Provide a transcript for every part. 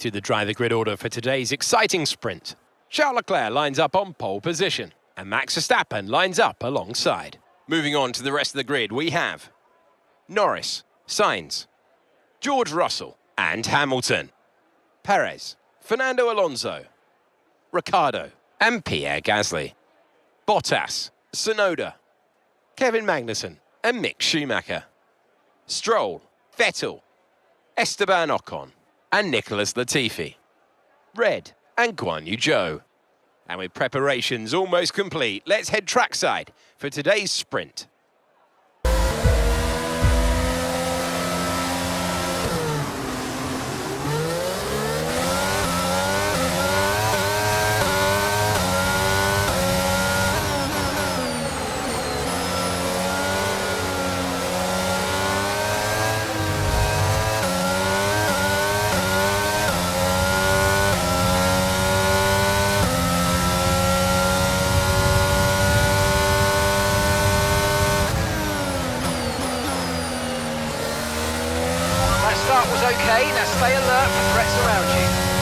through the driver grid order for today's exciting sprint. Charles Leclerc lines up on pole position, and Max Verstappen lines up alongside. Moving on to the rest of the grid, we have Norris, Sainz, George Russell, and Hamilton, Perez, Fernando Alonso, Ricciardo, and Pierre Gasly, Bottas, Tsunoda, Kevin Magnussen, and Mick Schumacher, Stroll, Vettel, Esteban Ocon, and Nicholas Latifi, Red, and Guan Yu Zhou. And with preparations almost complete, let's head trackside for today's sprint. Start was okay, now stay alert for threats around you.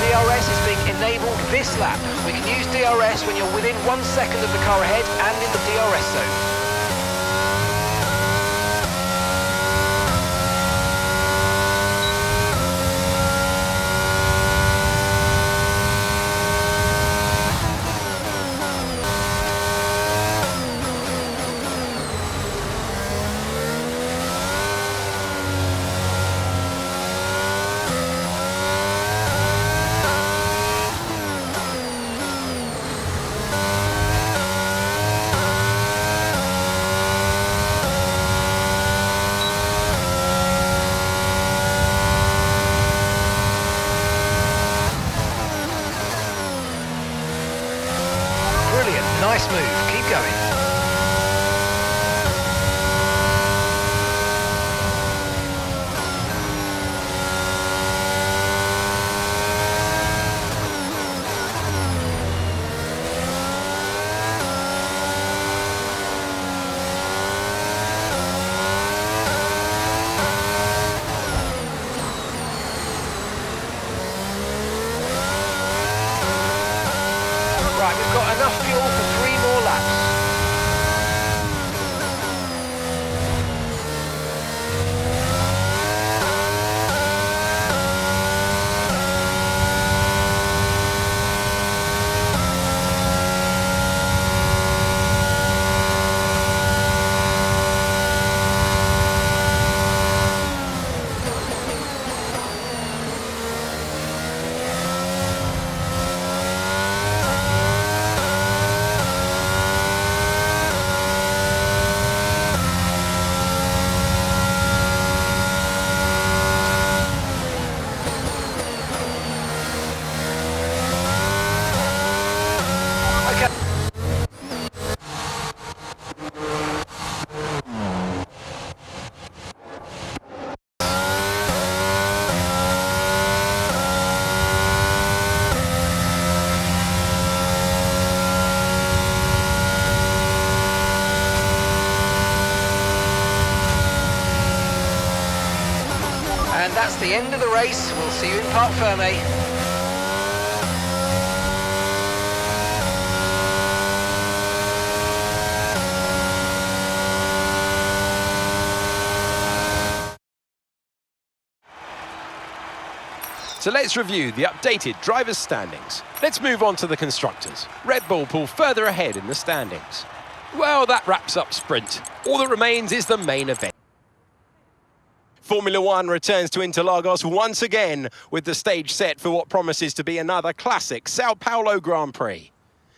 DRS is being enabled this lap. We can use DRS when you're within 1 second of the car ahead and in the DRS zone. And that's the end of the race. We'll see you in Parc Fermé. So let's review the updated drivers' standings. Let's move on to the constructors. Red Bull pull further ahead in the standings. Well, that wraps up sprint. All that remains is the main event. Formula One returns to Interlagos once again with the stage set for what promises to be another classic Sao Paulo Grand Prix.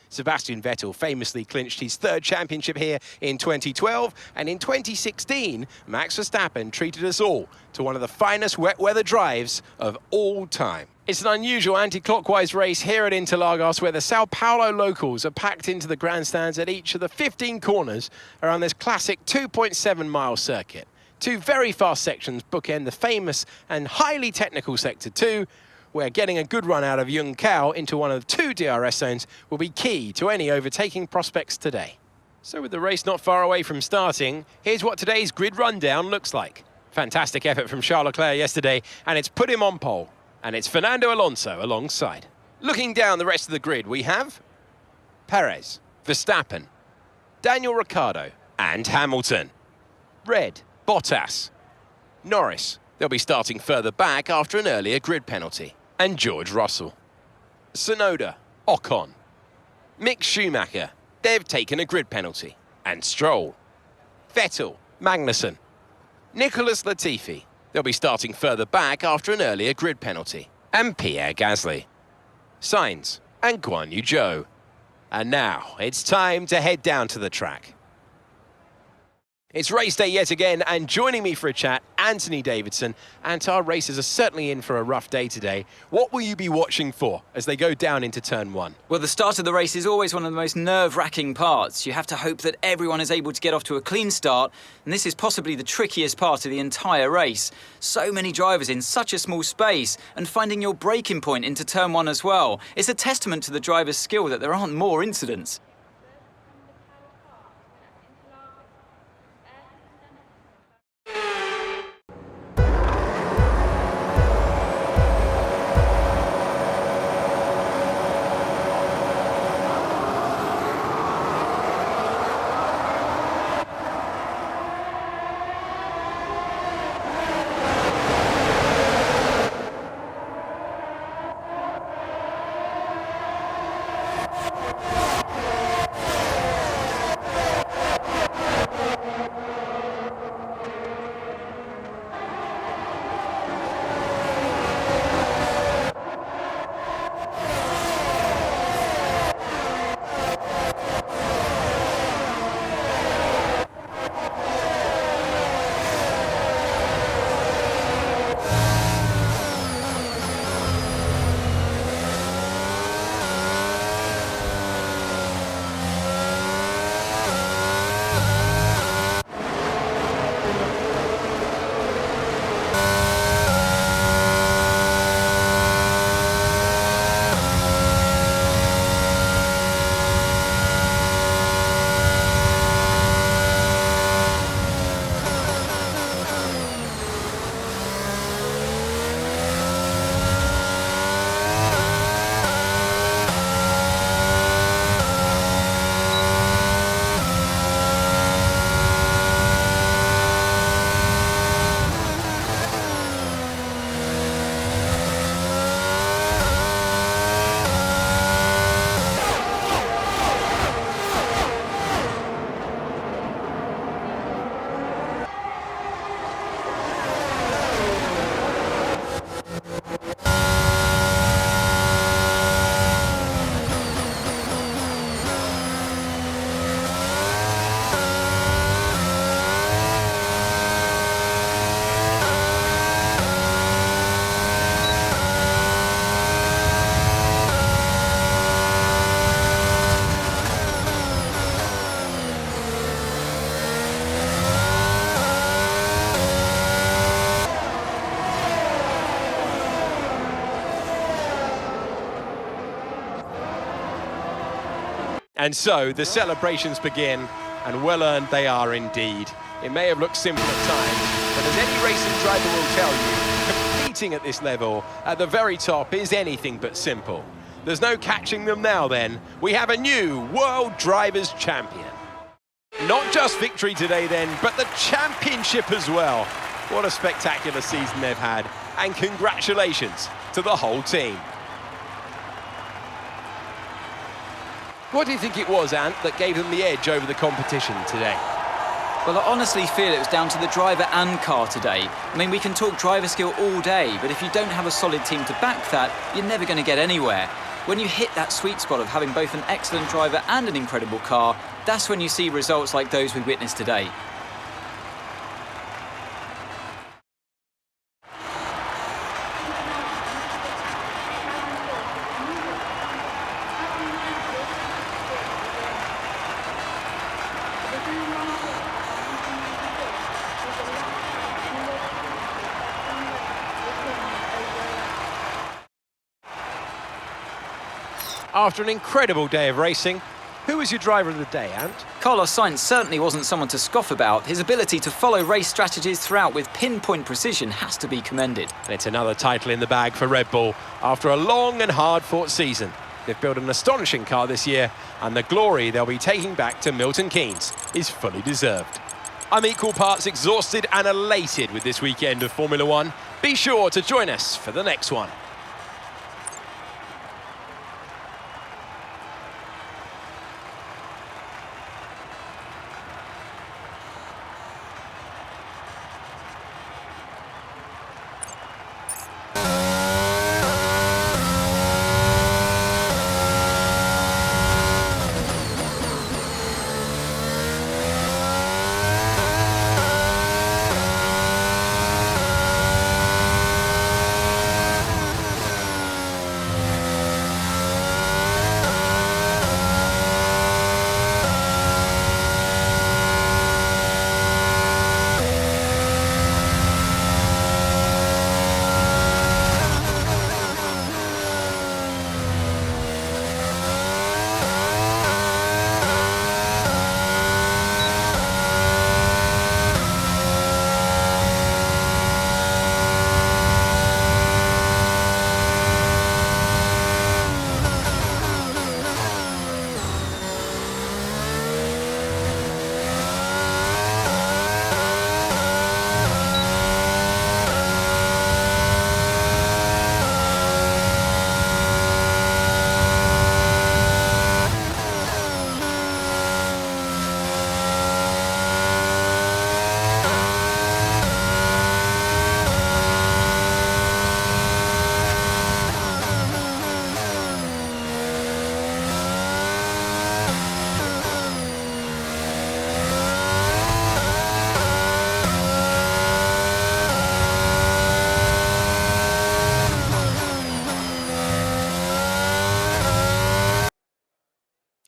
Sebastian Vettel famously clinched his third championship here in 2012, and in 2016, Max Verstappen treated us all to one of the finest wet weather drives of all time. It's an unusual anti-clockwise race here at Interlagos, where the Sao Paulo locals are packed into the grandstands at each of the 15 corners around this classic 2.7-mile circuit. Two very fast sections bookend the famous and highly technical Sector 2, where getting a good run out of Yung Cao into one of the two DRS zones will be key to any overtaking prospects today. So with the race not far away from starting, here's what today's grid rundown looks like. Fantastic effort from Charles Leclerc yesterday, and it's put him on pole. And it's Fernando Alonso alongside. Looking down the rest of the grid, we have Perez, Verstappen, Daniel Ricciardo, and Hamilton. Red, Bottas, Norris. They'll be starting further back after an earlier grid penalty. And George Russell. Tsunoda, Ocon, Mick Schumacher. They've taken a grid penalty. And Stroll, Vettel, Magnussen, Nicholas Latifi. They'll be starting further back after an earlier grid penalty. And Pierre Gasly, Sainz, and Guan Yu Zhou. And now it's time to head down to the track. It's race day yet again, and joining me for a chat, Anthony Davidson. And our racers are certainly in for a rough day today. What will you be watching for as they go down into turn one? Well, the start of the race is always one of the most nerve-wracking parts. You have to hope that everyone is able to get off to a clean start, and this is possibly the trickiest part of the entire race. So many drivers in such a small space, and finding your braking point into turn one as well. It's a testament to the driver's skill that there aren't more incidents. And so the celebrations begin, and well earned they are indeed. It may have looked simple at times, but as any racing driver will tell you, competing at this level, at the very top, is anything but simple. There's no catching them now then. We have a new World Drivers' Champion. Not just victory today then, but the championship as well. What a spectacular season they've had, and congratulations to the whole team. What do you think it was, Ant, that gave them the edge over the competition today? Well, I honestly feel it was down to the driver and car today. I mean, we can talk driver skill all day, but if you don't have a solid team to back that, you're never going to get anywhere. When you hit that sweet spot of having both an excellent driver and an incredible car, that's when you see results like those we witnessed today. After an incredible day of racing, who was your driver of the day, Ant? Carlos Sainz certainly wasn't someone to scoff about. His ability to follow race strategies throughout with pinpoint precision has to be commended. And it's another title in the bag for Red Bull after a long and hard-fought season. They've built an astonishing car this year, and the glory they'll be taking back to Milton Keynes is fully deserved. I'm equal parts exhausted and elated with this weekend of Formula One. Be sure to join us for the next one.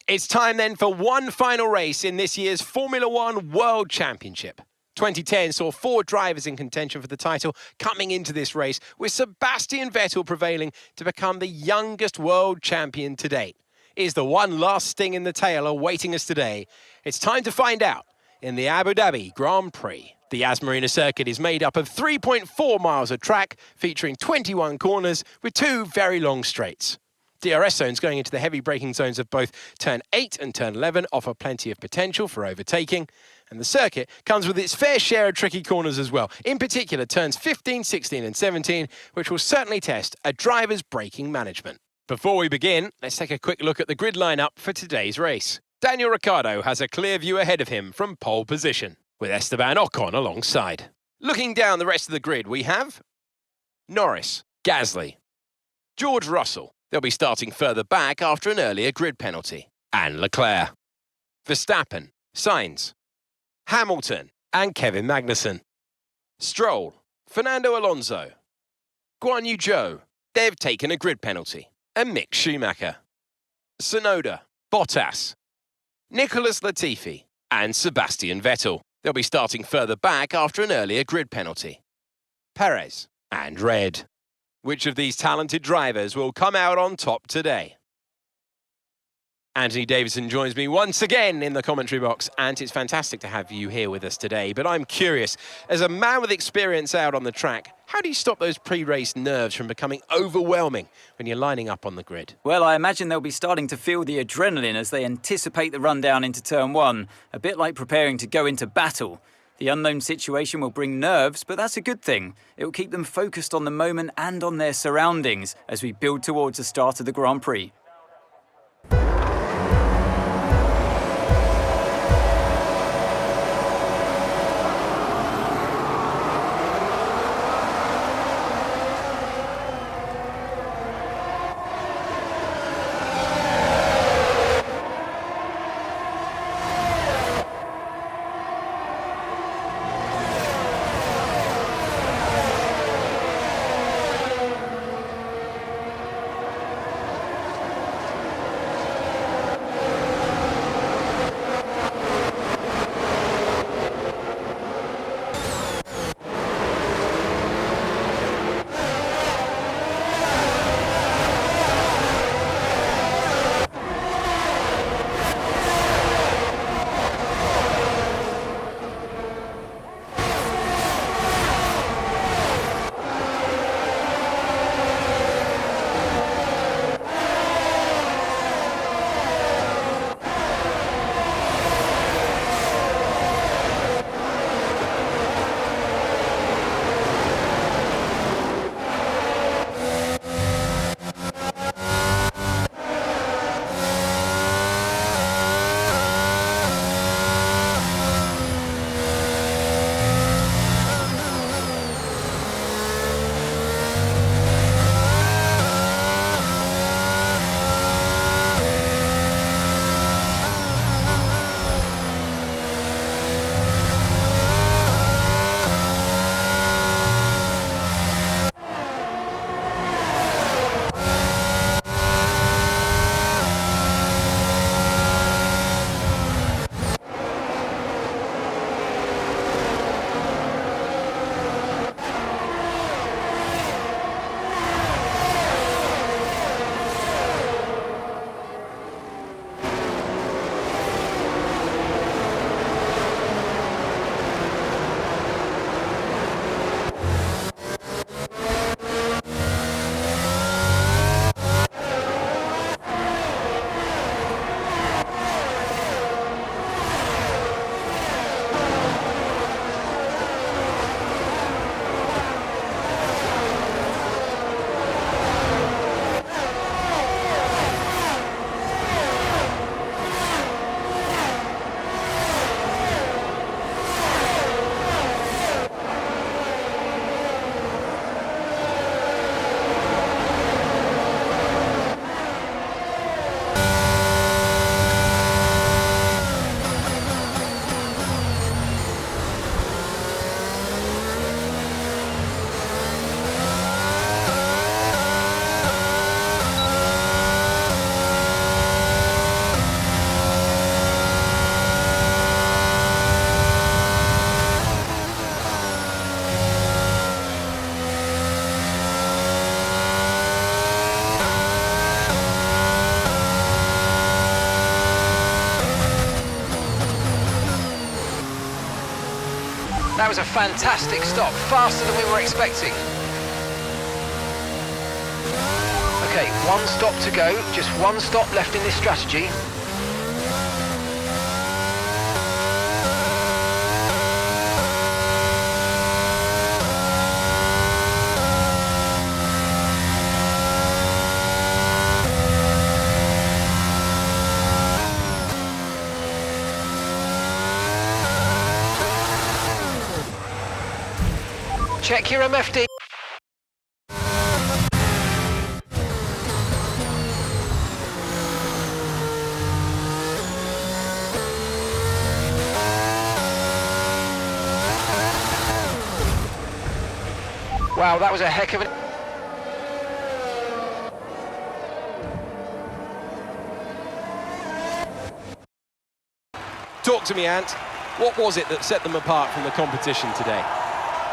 It's time then for one final race in this year's Formula One World Championship. 2010 saw 4 drivers in contention for the title coming into this race, with Sebastian Vettel prevailing to become the youngest world champion to date. Is the one last sting in the tail awaiting us today? It's time to find out in the Abu Dhabi Grand Prix. The Yas Marina circuit is made up of 3.4 miles of track, featuring 21 corners with 2 very long straights. DRS zones going into the heavy braking zones of both turn 8 and turn 11 offer plenty of potential for overtaking, and the circuit comes with its fair share of tricky corners as well, in particular turns 15, 16 and 17, which will certainly test a driver's braking management. Before we begin, let's take a quick look at the grid lineup for today's race. Daniel Ricciardo has a clear view ahead of him from pole position, with Esteban Ocon alongside. Looking down the rest of the grid, we have Norris, Gasly, George Russell. They'll be starting further back after an earlier grid penalty. And Leclerc, Verstappen, Sainz, Hamilton and Kevin Magnussen. Stroll, Fernando Alonso, Guan Yu Zhou. They've taken a grid penalty. And Mick Schumacher, Tsunoda, Bottas, Nicholas Latifi and Sebastian Vettel. They'll be starting further back after an earlier grid penalty. Perez and Red. Which of these talented drivers will come out on top today? Anthony Davison joins me once again in the commentary box, and it's fantastic to have you here with us today. But I'm curious, as a man with experience out on the track, how do you stop those pre-race nerves from becoming overwhelming when you're lining up on the grid? Well, I imagine they'll be starting to feel the adrenaline as they anticipate the run down into turn one, a bit like preparing to go into battle. The unknown situation will bring nerves, but that's a good thing. It will keep them focused on the moment and on their surroundings as we build towards the start of the Grand Prix. That was a fantastic stop, faster than we were expecting. Okay, one stop to go, just one stop left in this strategy. Check your MFD. Wow, that was a heck of an... Talk to me, Ant. What was it that set them apart from the competition today?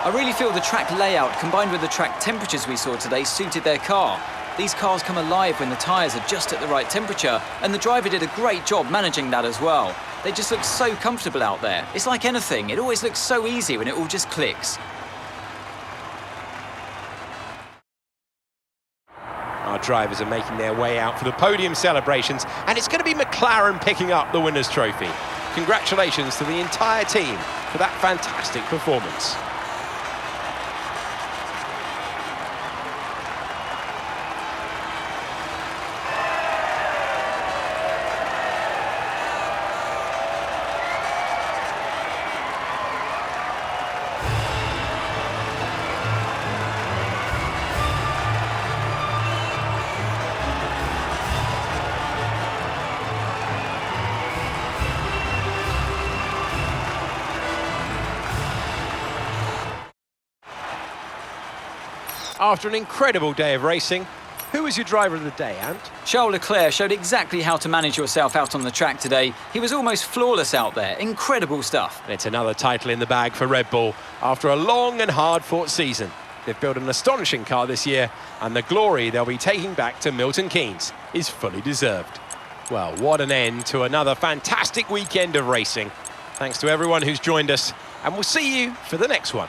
I really feel the track layout combined with the track temperatures we saw today suited their car. These cars come alive when the tyres are just at the right temperature, and the driver did a great job managing that as well. They just look so comfortable out there. It's like anything, it always looks so easy when it all just clicks. Our drivers are making their way out for the podium celebrations, and it's going to be McLaren picking up the winner's trophy. Congratulations to the entire team for that fantastic performance. After an incredible day of racing, who was your driver of the day, Ant? Charles Leclerc showed exactly how to manage yourself out on the track today. He was almost flawless out there. Incredible stuff. And it's another title in the bag for Red Bull after a long and hard-fought season. They've built an astonishing car this year, and the glory they'll be taking back to Milton Keynes is fully deserved. Well, what an end to another fantastic weekend of racing. Thanks to everyone who's joined us, and we'll see you for the next one.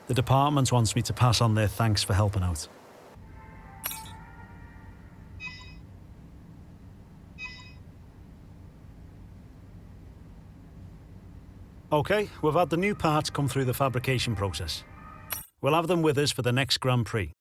The department wants me to pass on their thanks for helping out. OK, we've had the new parts come through the fabrication process. We'll have them with us for the next Grand Prix.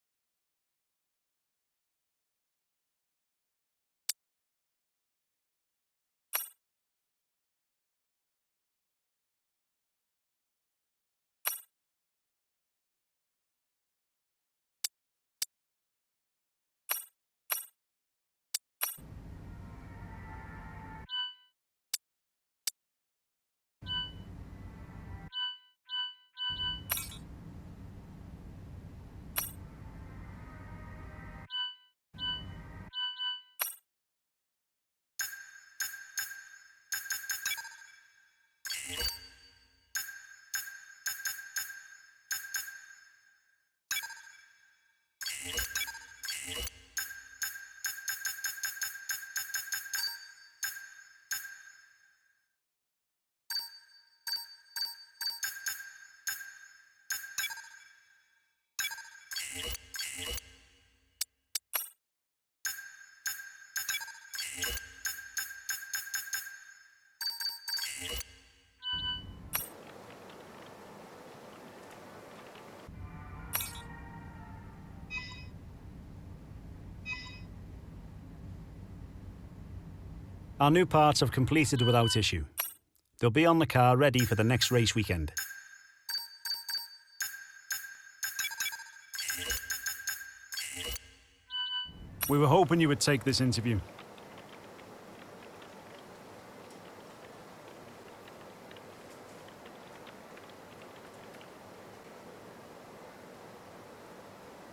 Our new parts have completed without issue. They'll be on the car ready for the next race weekend. We were hoping you would take this interview.